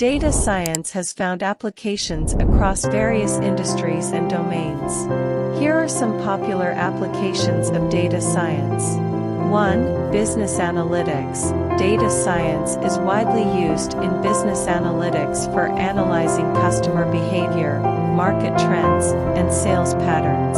Data science has found applications across various industries and domains. Here are some popular applications of data science. 1. Business analytics. Data science is widely used in business analytics for analyzing customer behavior, market trends, and sales patterns.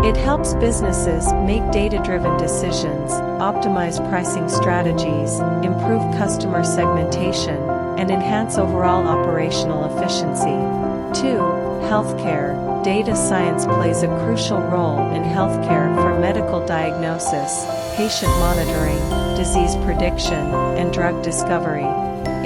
It helps businesses make data-driven decisions, optimize pricing strategies, improve customer segmentation, and enhance overall operational efficiency. 2. Healthcare. Data science plays a crucial role in healthcare for medical diagnosis, patient monitoring, disease prediction, and drug discovery.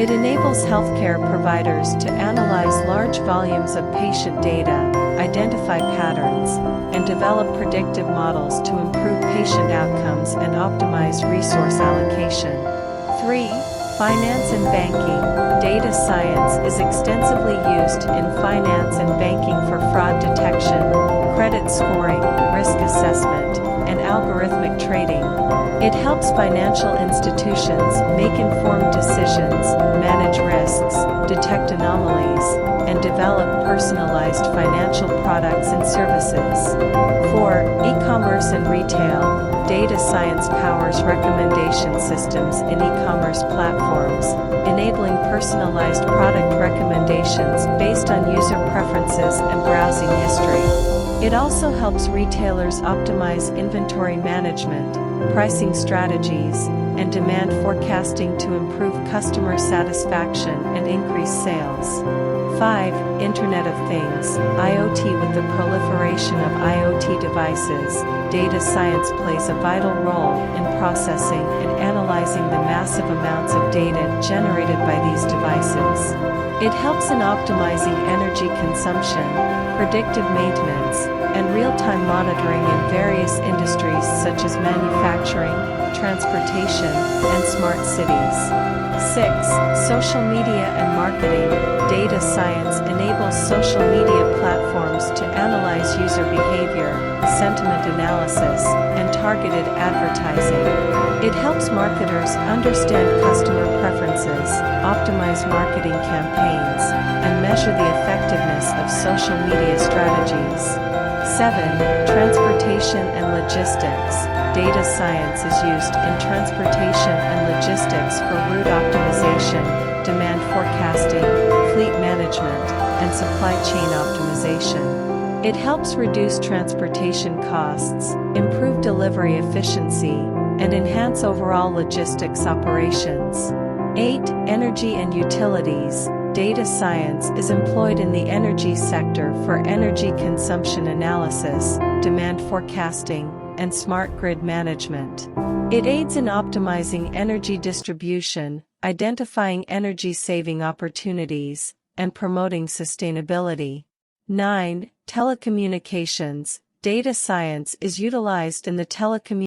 It enables healthcare providers to analyze large volumes of patient data, identify patterns, and develop predictive models to improve patient outcomes and optimize resource allocation. 3. Finance and banking. Data science is extensively used in finance and banking for fraud detection, credit scoring, risk assessment, and algorithmic trading. It helps financial institutions make informed decisions, manage risks, detect anomalies, and develop personalized financial products and services. 4. E-commerce and retail. Data science powers recommendation systems in e-commerce platforms, enabling personalized product recommendations based on user preferences and browsing history. It also helps retailers optimize inventory management, pricing strategies, and demand forecasting to improve customer satisfaction and increase sales. 5. Internet of Things. IoT. With the proliferation of IoT devices, data science plays a vital role in processing and analyzing the massive amounts of data generated by these devices. It helps in optimizing energy consumption, predictive maintenance, and real-time monitoring in various industries such as manufacturing, transportation, and smart cities. 6. Social media and marketing. Data science enables social media platforms to analyze user behavior, sentiment analysis, and targeted advertising. It helps marketers understand customer preferences, optimize marketing campaigns, and measure the effectiveness of social media strategies. 7. Transportation and logistics. Data science is used in transportation and logistics for route optimization, demand forecasting, fleet management, and supply chain optimization. It helps reduce transportation costs, improve delivery efficiency, and enhance overall logistics operations. 8. Energy and utilities. Data science is employed in the energy sector for energy consumption analysis, demand forecasting, and smart grid management. It aids in optimizing energy distribution, identifying energy-saving opportunities, and promoting sustainability. 9. Telecommunications. Data science is utilized in the telecommunications